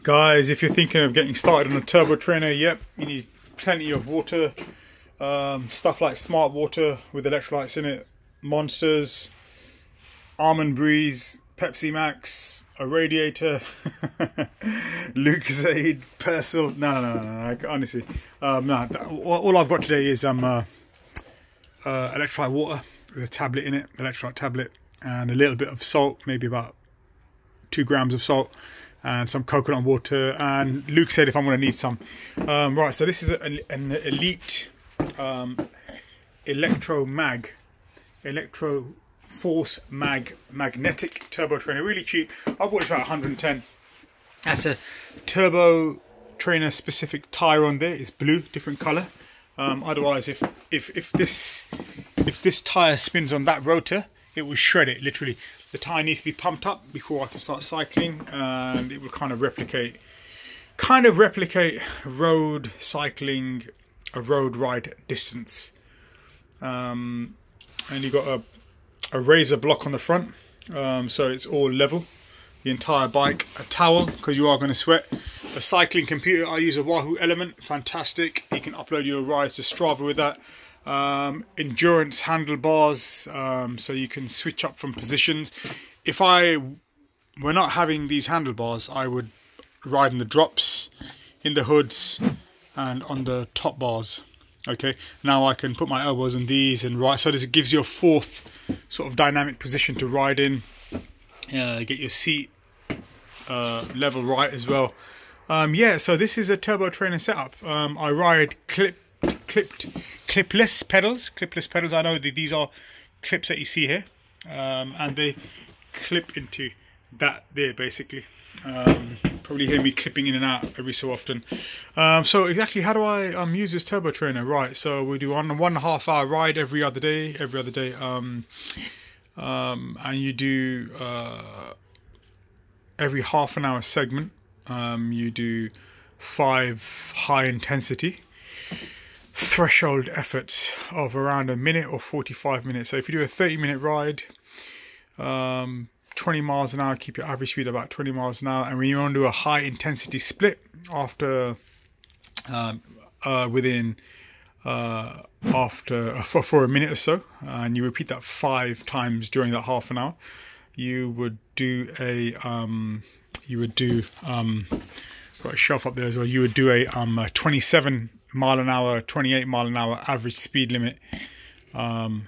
Guys, if you're thinking of getting started on a turbo trainer, yep, you need plenty of water. Stuff like Smart Water with electrolytes in it, Monsters, Almond Breeze, Pepsi Max, a radiator, Lucozade, Persil. No. Honestly, no. All I've got today is electrolyte water with a tablet in it, electrolyte tablet, and a little bit of salt, maybe about 2 grams of salt, and some coconut water, and Lucozade if I'm going to need some. Right, so this is an Elite Electro Force magnetic turbo trainer, really cheap. I bought it for about 110. That's a turbo trainer specific tire on there. It's blue, different color. Otherwise, if this tire spins on that rotor, it will shred it. Literally, the tire needs to be pumped up before I can start cycling, and it will kind of replicate road cycling, a road ride distance. And you got a razor block on the front, so it's all level, the entire bike. A towel because you are going to sweat. A cycling computer. I use a Wahoo Element, fantastic. You can upload your rides to Strava with that. Endurance handlebars, so you can switch up from positions. If I were not having these handlebars, I would ride in the drops, in the hoods, and on the top bars. Okay, now I can put my elbows on these and ride, so this gives you a fourth sort of dynamic position to ride in. Get your seat level right as well. Yeah, so this is a turbo trainer setup. I ride clipless pedals. I know that these are clips that you see here, and they clip into that there basically. Probably hear me clipping in and out every so often. So exactly how do I use this turbo trainer? Right, so we do 1.5 hour ride every other day, and you do every half an hour segment. You do 5 high intensity threshold efforts of around a minute or 45 minutes. So if you do a 30-minute ride, 20 miles an hour, keep your average speed about 20 miles an hour. And when you want to do a high intensity split after for a minute or so, and you repeat that 5 times during that half an hour, you would do a got a shelf up there as well. You would do a 27 mile an hour, 28 mile an hour average speed limit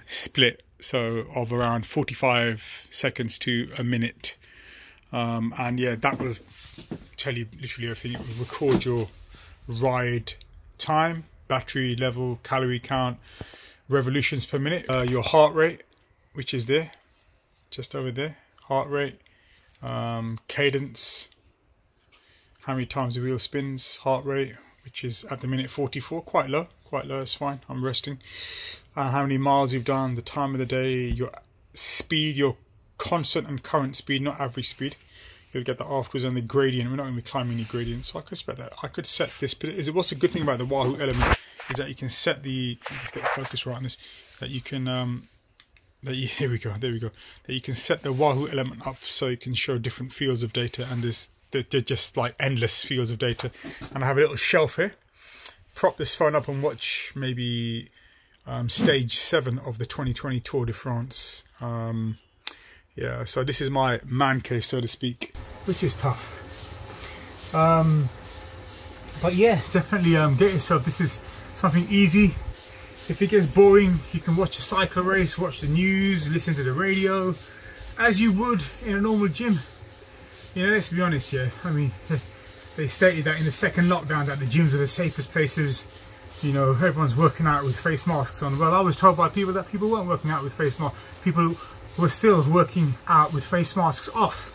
split, so of around 45 seconds to a minute. And yeah, that will tell you literally everything. It will record your ride time, battery level, calorie count, revolutions per minute, your heart rate, which is there, just over there, heart rate, cadence, how many times the wheel spins, heart rate, which is at the minute 44, quite low, it's fine, I'm resting. How many miles you've done, the time of the day, your speed, your constant and current speed, not average speed. You'll get that afterwards, and the gradient. We're not going to be climbing any gradient, so I could set that. I could set this, but what's a good thing about the Wahoo Element is that you can set the, let's get the focus right on this, that you can there we go, that you can set the Wahoo Element up so you can show different fields of data, and they're just like endless fields of data. And I have a little shelf here. Prop this phone up and watch maybe stage 7 of the 2020 Tour de France. Yeah, so this is my man cave, so to speak, which is tough. But yeah, definitely get yourself. This is something easy. If it gets boring, you can watch a cycle race, watch the news, listen to the radio, as you would in a normal gym. You know, let's be honest, yeah. I mean, they stated that in the second lockdown that the gyms were the safest places. You know, everyone's working out with face masks on. Well, I was told by people that people weren't working out with face masks. People were still working out with face masks off.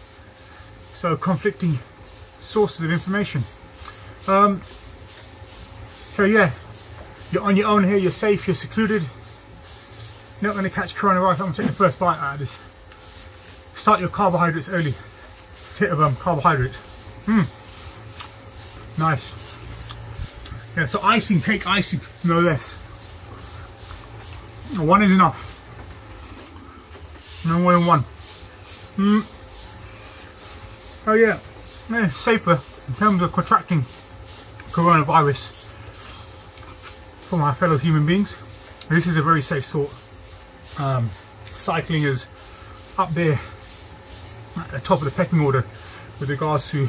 So conflicting sources of information. So yeah, you're on your own here, you're safe, you're secluded. You're not going to catch coronavirus. I'm going to take the first bite out of this. Start your carbohydrates early. Hit of carbohydrate. Nice. Yeah, so icing, cake icing, no less. 1 is enough. No more than 1. Oh yeah, safer. in terms of contracting coronavirus for my fellow human beings, this is a very safe sport. Cycling is up there at the top of the pecking order with regards to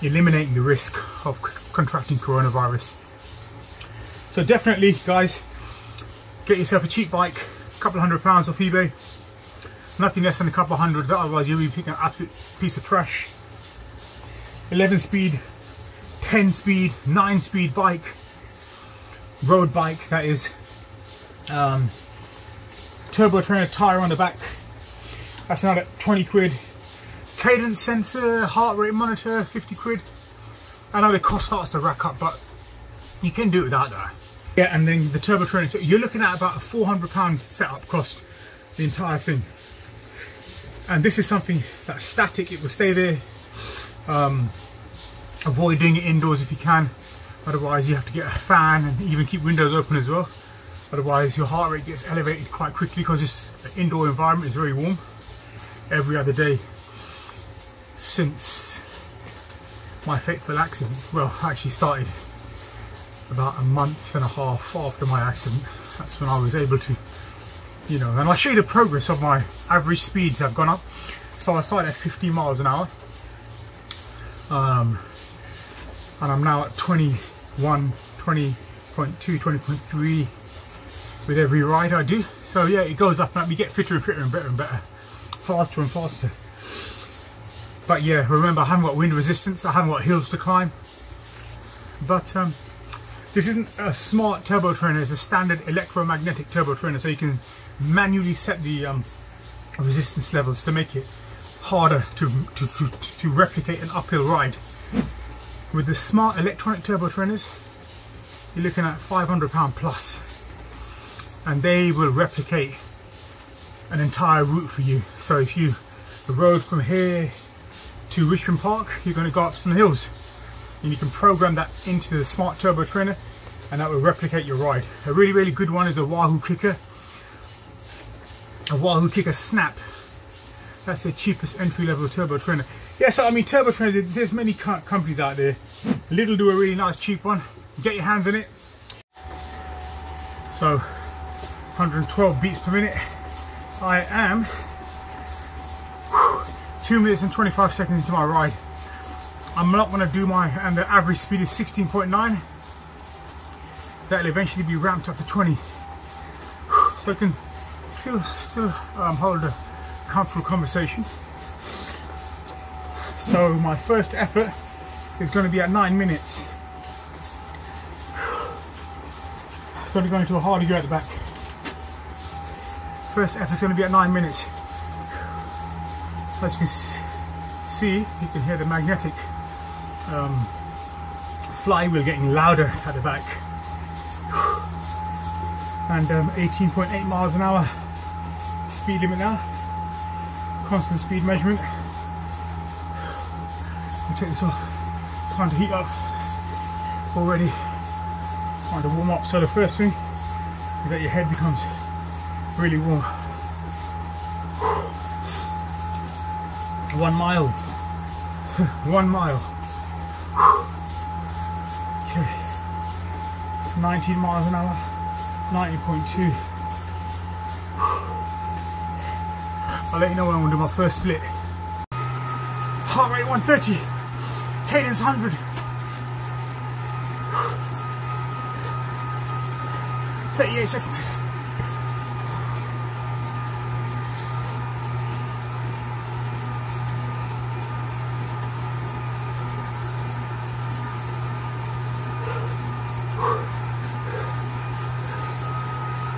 eliminating the risk of contracting coronavirus. So definitely, guys, get yourself a cheap bike, a couple of £100 off eBay, nothing less than a couple of hundred, otherwise you'll be picking an absolute piece of trash. 11 speed, 10 speed, 9 speed bike, road bike that is, turbo trainer tyre on the back, that's another 20 quid, cadence sensor, heart rate monitor, 50 quid. I know the cost starts to rack up, but you can do it without that. Yeah, and then the turbo trainer, so you're looking at about a £400 setup cost, the entire thing. And this is something that's static, it will stay there. Avoid doing it indoors if you can, otherwise you have to get a fan and even keep windows open as well. Otherwise your heart rate gets elevated quite quickly because this indoor environment is very warm. Every other day since my fateful accident, well, I actually started about a month and a half after my accident. That's when I was able to, you know, and I'll show you the progress of my average speeds have gone up. So I started at 15 miles an hour, and I'm now at 21, 20.2, 20.3 with every ride I do. So yeah, it goes up and we get fitter and fitter and better and better, faster and faster. But yeah, remember, I haven't got wind resistance, I haven't got hills to climb. But this isn't a smart turbo trainer, it's a standard electromagnetic turbo trainer, so you can manually set the resistance levels to make it harder to replicate an uphill ride. With the smart electronic turbo trainers, you're looking at £500 plus, and they will replicate an entire route for you. So if you the road from here to Richmond Park, you're going to go up some hills, and you can program that into the smart turbo trainer, and that will replicate your ride. A really, really good one is a Wahoo Kicker. A Wahoo Kicker Snap. That's the cheapest entry-level turbo trainer. Yeah, so I mean, turbo trainer, there's many companies out there. Lidl do a really nice cheap one. Get your hands on it. So 112 beats per minute. I am 2 minutes and 25 seconds into my ride. I'm not going to do my, and the average speed is 16.9. That'll eventually be ramped up to 20. So I can still hold a comfortable conversation. So my first effort is going to be at 9 minutes. I'm going to go into a harder gear at the back. First effort is going to be at 9 minutes. As you can see, you can hear the magnetic flywheel getting louder at the back. And 18.8 miles an hour speed limit now. Constant speed measurement. I'll take this off. It's time to heat up already. It's time to warm up. So the first thing is that your head becomes really warm. 1 mile. 1 mile. Okay. 19 miles an hour. 90.2. I'll let you know when I'm going to do my first split. Heart rate 130. Cadence 100. 38 seconds.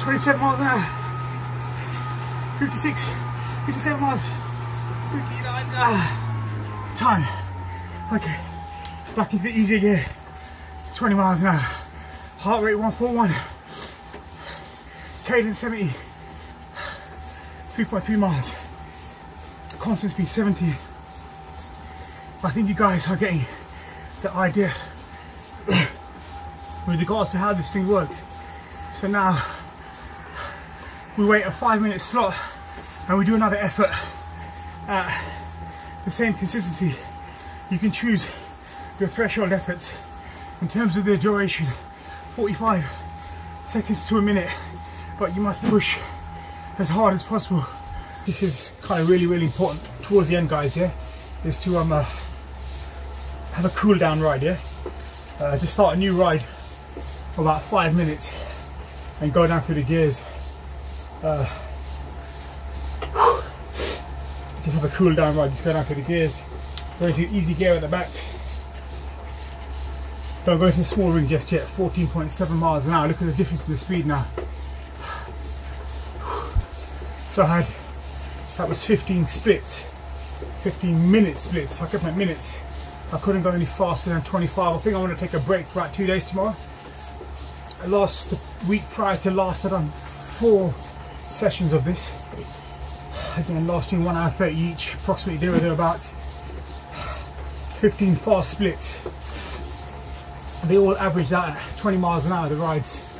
$27 miles an hour, 56, 57 miles, 59, time. Okay, back into the easier gear, 20 miles an hour, heart rate 141, cadence 70, 3.3 miles, constant speed 70. I think you guys are getting the idea with regards to how this thing works. So now, we wait a 5-minute slot and we do another effort at the same consistency You can choose your threshold efforts in terms of their duration, 45 seconds to a minute, but you must push as hard as possible. This is kind of really important towards the end, guys, yeah, is to have a cool down ride, yeah. Just start a new ride for about 5 minutes and go down through the gears. Just have a cool down ride, just go down through the gears. Go into easy gear at the back. Don't go into the small ring just yet. 14.7 miles an hour. Look at the difference in the speed now. So that was 15 splits, 15 minute splits. I kept my minutes. I couldn't go any faster than 25. I think I want to take a break for about 2 days tomorrow. The week prior to last, I've done 4 sessions of this. Again, lasting 1 hour 30 each, approximately there or thereabouts. 15 fast splits. They all averaged out at 20 miles an hour, the rides.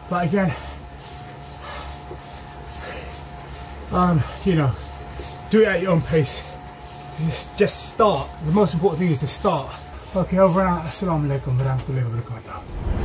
But again, you know, do it at your own pace. Just start. The most important thing is to start. Okay, over and out. Assalamu alaikum warahmatullahi wabarakatuh.